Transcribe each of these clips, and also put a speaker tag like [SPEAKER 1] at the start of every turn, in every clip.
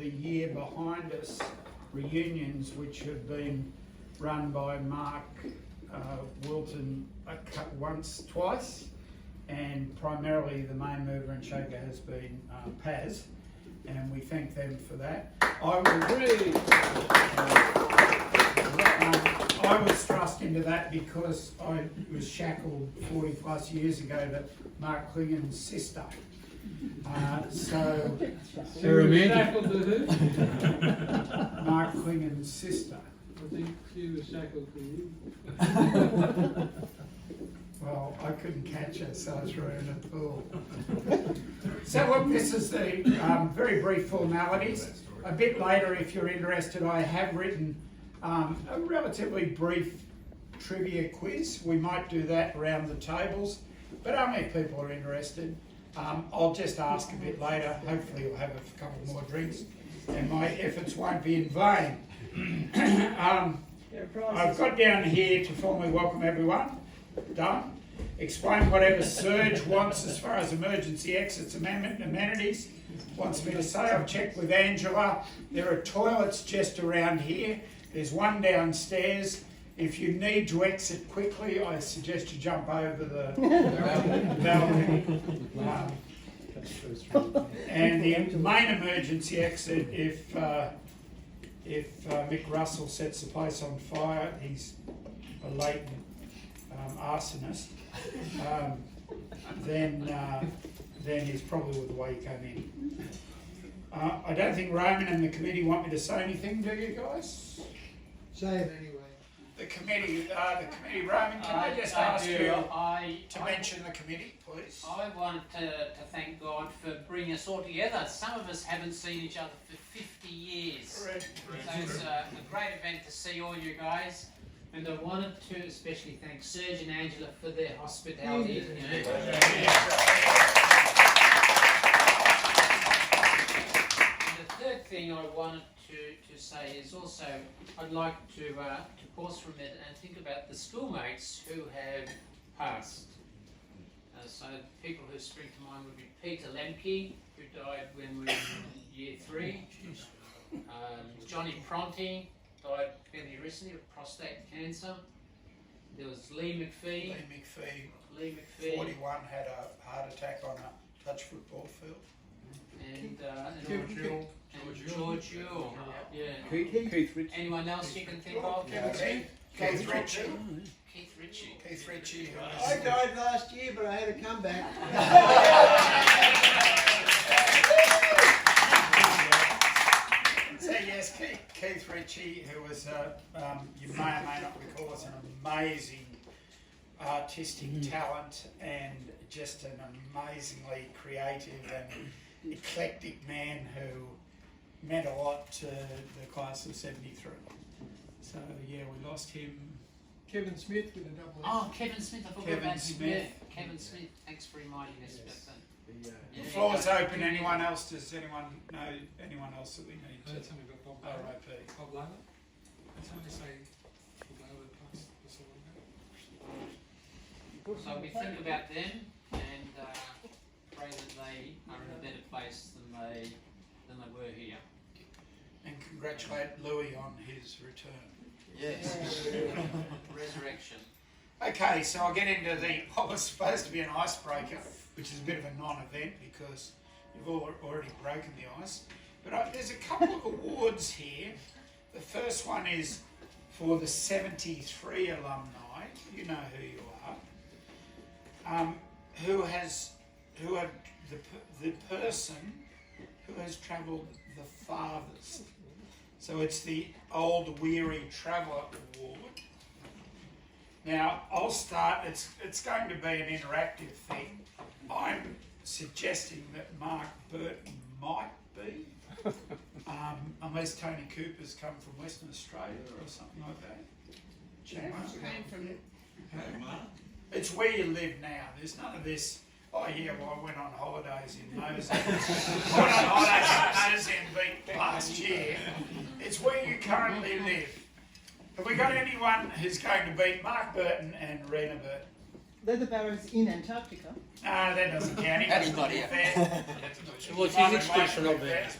[SPEAKER 1] year behind us reunions, which have been run by Mark Wilton twice, and primarily the main mover and shaker has been Paz, and we thank them for that. I was thrust into that because I was shackled 40 plus years ago to Mark Klingen's sister. So
[SPEAKER 2] shackled to who?
[SPEAKER 1] Mark Klingen's sister.
[SPEAKER 2] I think she was shackled to you.
[SPEAKER 1] Well, I couldn't catch her, so I threw her in the pool. So look, this is the very brief formalities. A bit later, if you're interested, I have written a relatively brief trivia quiz. We might do that around the tables, but only if people are interested. I'll just ask a bit later. Hopefully you'll have a couple more drinks and my efforts won't be in vain. I've got down here to formally welcome everyone. Done. Explain whatever Serge wants as far as emergency exits and amenities. Wants me to say, I've checked with Angela. There are toilets just around here. There's one downstairs. If you need to exit quickly, I suggest you jump over the balcony. And the main emergency exit, if Mick Russell sets the place on fire, he's a latent arsonist, then he's probably the way he came in. I don't think Roman and the committee want me to say anything, do you guys?
[SPEAKER 3] Say it anyway.
[SPEAKER 1] The committee, Roman, can I just ask you to mention the committee, please?
[SPEAKER 4] I want to thank God for bringing us all together. Some of us haven't seen each other for 50 years.
[SPEAKER 1] Correct.
[SPEAKER 4] So it's a great event to see all you guys. And I wanted to especially thank Serge and Angela for their hospitality. And the third thing I wanted to say is also I'd like to pause for a minute and think about the schoolmates who have passed. So people who spring to mind would be Peter Lemke, who died when we were in year 3. Johnny Pronti died fairly recently of prostate cancer. There was Lee McPhee.
[SPEAKER 1] 41, had a heart attack on a touch football field.
[SPEAKER 4] And George Yule. Yeah.
[SPEAKER 5] Keith Ritchie.
[SPEAKER 4] Anyone else you can think of?
[SPEAKER 1] Keith Ritchie.
[SPEAKER 4] Keith Ritchie.
[SPEAKER 3] I died last year, but I had a comeback.
[SPEAKER 1] So yes, Keith Ritchie, who was, you may or may not recall, was an amazing artistic talent and just an amazingly creative and eclectic man who meant a lot to the class of 73. So yeah, we lost him.
[SPEAKER 3] Kevin Smith with a double.
[SPEAKER 4] Oh, Kevin Smith, I forgot about him.
[SPEAKER 1] Smith.
[SPEAKER 4] Yeah, Kevin Smith, thanks for reminding us about that.
[SPEAKER 1] The floor's open. Anyone else? Does anyone know anyone else that we need to?
[SPEAKER 2] That's only got Bob
[SPEAKER 1] R.I.P.
[SPEAKER 2] Bob Lana. That's only say Bob Lana passed this all.
[SPEAKER 4] So we think about them and pray that they are in a better place than they were here.
[SPEAKER 1] And congratulate Louis on his return.
[SPEAKER 4] Yes. Resurrection.
[SPEAKER 1] Okay, so I'll get into what was supposed to be an icebreaker, which is a bit of a non-event because you've already broken the ice. But there's a couple of awards here. The first one is for the 73 alumni. You know who you are. Who are the person who has travelled the farthest. So it's the Old Weary Traveller Award. Now, I'll start, it's going to be an interactive thing. I'm suggesting that Mark Burton might be, unless Tony Cooper's come from Western Australia or something like that.
[SPEAKER 6] Came from
[SPEAKER 1] It's where you live now. There's none of this, oh yeah, well I went on holidays in Mozambique. I went on holidays in Mozambique last year. It's where you currently live. Have we got anyone who's going to beat Mark Burton and Rena Burton?
[SPEAKER 6] They're the barrows in Antarctica.
[SPEAKER 1] That doesn't count.
[SPEAKER 5] That's not here.
[SPEAKER 1] Fair.
[SPEAKER 5] What's his expression of it?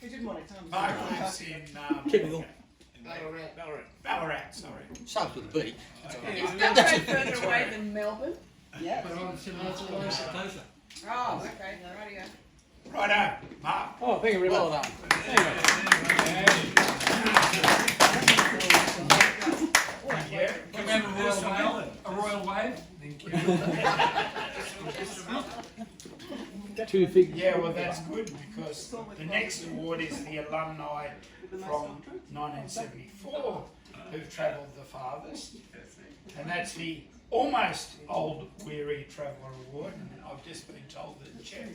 [SPEAKER 6] He didn't want to come.
[SPEAKER 1] Mark lives in
[SPEAKER 5] Typical.
[SPEAKER 1] Ballarat, sorry.
[SPEAKER 5] Starts with a B.
[SPEAKER 7] It's not very further away than Melbourne.
[SPEAKER 6] Yeah.
[SPEAKER 2] But I'm still closer.
[SPEAKER 7] Oh, okay. Radio.
[SPEAKER 1] Righto, Mark.
[SPEAKER 5] Oh, thank you very much. Well done.
[SPEAKER 1] Yeah.
[SPEAKER 2] Can we have a royal wave? Thank you.
[SPEAKER 5] Two fig.
[SPEAKER 1] Yeah, well, that's good because the next award is the alumni from 1974 who've travelled the farthest, and that's the almost old weary traveller award. And I've just been told that Jeff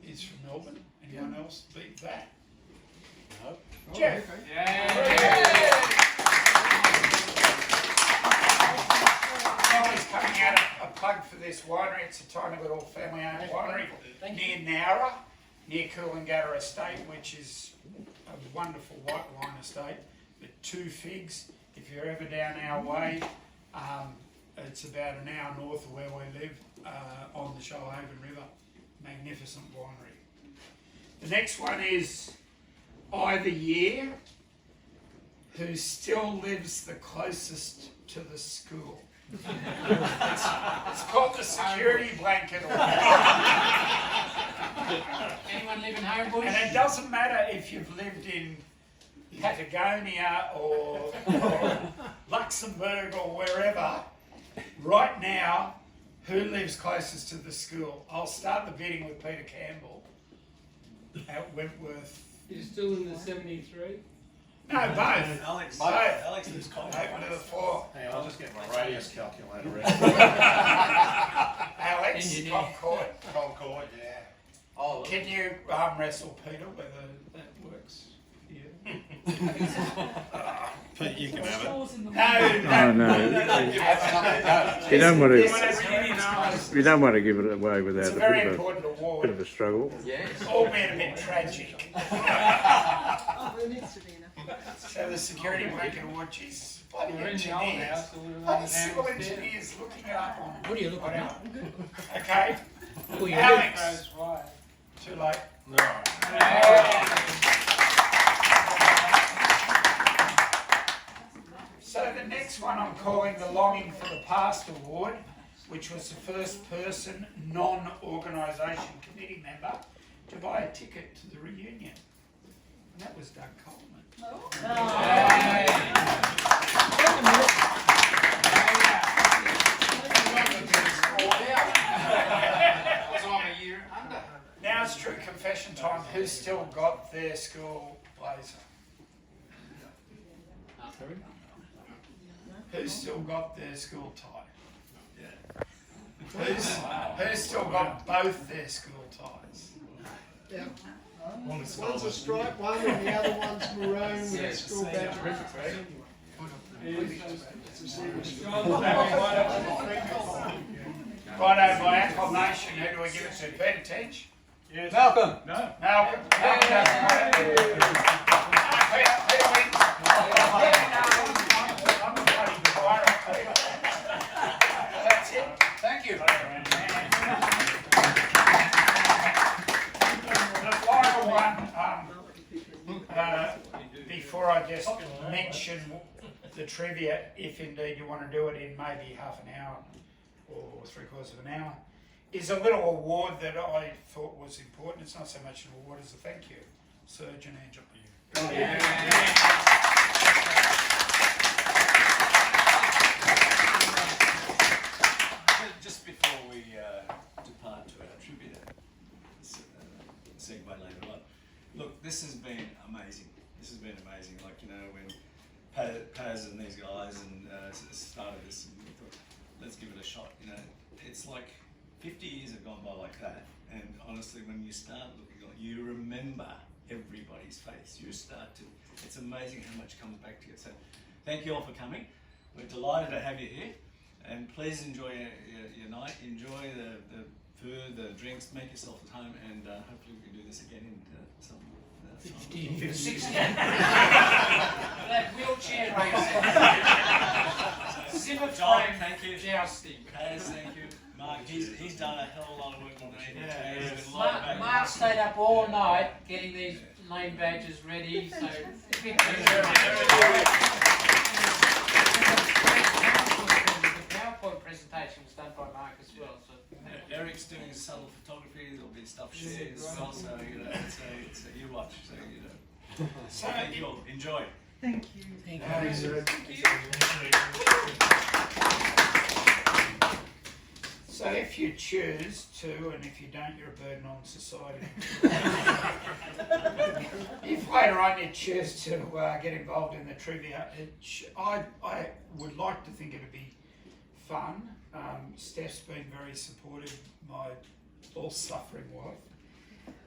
[SPEAKER 1] is from Melbourne. Anyone else beat that?
[SPEAKER 5] No.
[SPEAKER 1] Jeff. Always coming out a plug for this winery. It's a tiny little family-owned winery near Nowra, near Coolangatta Estate, which is a wonderful white wine estate. But Two Figs, if you're ever down our way, it's about an hour north of where we live, on the Shoalhaven River. Magnificent winery. The next one is Either Year, who still lives the closest to the school. It's called the security blanket.
[SPEAKER 4] Anyone live in Homebush?
[SPEAKER 1] And it doesn't matter if you've lived in Patagonia or Luxembourg or wherever. Right now, who lives closest to the school? I'll start the bidding with Peter Campbell at Wentworth.
[SPEAKER 2] You're still in the 73?
[SPEAKER 1] No, both.
[SPEAKER 8] Alex lives
[SPEAKER 1] Open to the floor.
[SPEAKER 8] Hey, I'll just get my radius calculator ready.
[SPEAKER 1] Alex,
[SPEAKER 4] Engineer.
[SPEAKER 1] Concord.
[SPEAKER 8] Concord, yeah.
[SPEAKER 5] Oh,
[SPEAKER 1] Can you wrestle Peter whether that works? Yeah.
[SPEAKER 8] Pete, you can have it.
[SPEAKER 1] No,
[SPEAKER 9] You don't want to.
[SPEAKER 1] It's
[SPEAKER 9] You don't want to give it away without
[SPEAKER 1] a
[SPEAKER 9] a
[SPEAKER 1] very
[SPEAKER 9] bit of
[SPEAKER 1] important
[SPEAKER 9] a
[SPEAKER 1] award.
[SPEAKER 9] struggle.
[SPEAKER 4] Yes.
[SPEAKER 1] Albeit a bit tragic.
[SPEAKER 6] Oh, there needs to be enough.
[SPEAKER 1] So the security blanket award, Jesus, bloody
[SPEAKER 2] We're in the old
[SPEAKER 1] engineers.
[SPEAKER 2] house, so we're
[SPEAKER 1] Bloody
[SPEAKER 2] around
[SPEAKER 1] civil
[SPEAKER 2] downstairs.
[SPEAKER 1] engineers looking it up on.
[SPEAKER 5] what are you looking at?
[SPEAKER 1] Okay,
[SPEAKER 5] Oh, you
[SPEAKER 1] Alex.
[SPEAKER 2] Goes wide.
[SPEAKER 1] Too late.
[SPEAKER 8] No.
[SPEAKER 1] So the next one I'm calling the Longing for the Past Award, which was the first person, non-organisation committee member to buy a ticket to the reunion. And that was Doug Coleman. Now it's true confession time. Who's still got their school blazer? Who's still got their school tie? Who's still got both their school ties?
[SPEAKER 3] Yeah. One's a striped one and the other one's maroon with a school badge.
[SPEAKER 1] Righto, by acclamation, who do we give it to? Peter Tench?
[SPEAKER 5] Yes. Malcolm.
[SPEAKER 1] No. Malcolm. Peter wins. I'm a bloody pirate, Peter. That's it.
[SPEAKER 5] Thank you.
[SPEAKER 1] The final one, before I just mention the trivia, if indeed you want to do it in maybe half an hour or 3/4 of an hour, is a little award that I thought was important. It's not so much an award as a thank you. Surgeon Angel.
[SPEAKER 8] Just before we depart to our tribute segue later on, look, this has been amazing. This has been amazing. Like, you know, when Paz and these guys and started this, and we thought, let's give it a shot. You know, it's like 50 years have gone by like that, and honestly, when you start looking, you remember everybody's face. You start to. It's amazing how much comes back to you. So, thank you all for coming. We're delighted to have you here, and please enjoy your night. Enjoy the food, the drinks. Make yourself at home, and hopefully we can do this again in some.
[SPEAKER 4] 60. That wheelchair race. Zimmer
[SPEAKER 8] John,
[SPEAKER 4] frame
[SPEAKER 8] thank you.
[SPEAKER 4] jousting.
[SPEAKER 8] Paz, thank you. Mark, he's done a hell of a lot of work on that.
[SPEAKER 1] Yeah.
[SPEAKER 8] He's been lying back.
[SPEAKER 4] Mark stayed up all night getting these name badges ready, so. The PowerPoint presentation was done by Mark as well, so.
[SPEAKER 8] Eric's doing subtle photography. There'll be stuff shared as well. So you know, it's a you watch. So you know.
[SPEAKER 1] So
[SPEAKER 8] Thank you all. Enjoy.
[SPEAKER 6] Thank you.
[SPEAKER 1] So if you choose to, and if you don't, you're a burden on society. If later on you choose to get involved in the trivia, I would like to think it'd be fun. Steph's been very supportive, my all-suffering wife.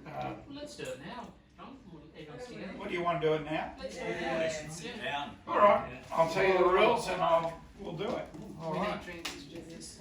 [SPEAKER 4] Well, let's do it now, John. Everyone's together.
[SPEAKER 1] What do you want to do it now?
[SPEAKER 4] Let's do
[SPEAKER 8] Yeah,
[SPEAKER 4] it.
[SPEAKER 8] sit down.
[SPEAKER 1] All right, I'll tell you the rules and we'll do it. All
[SPEAKER 7] We
[SPEAKER 1] right.
[SPEAKER 7] need drinks to do this.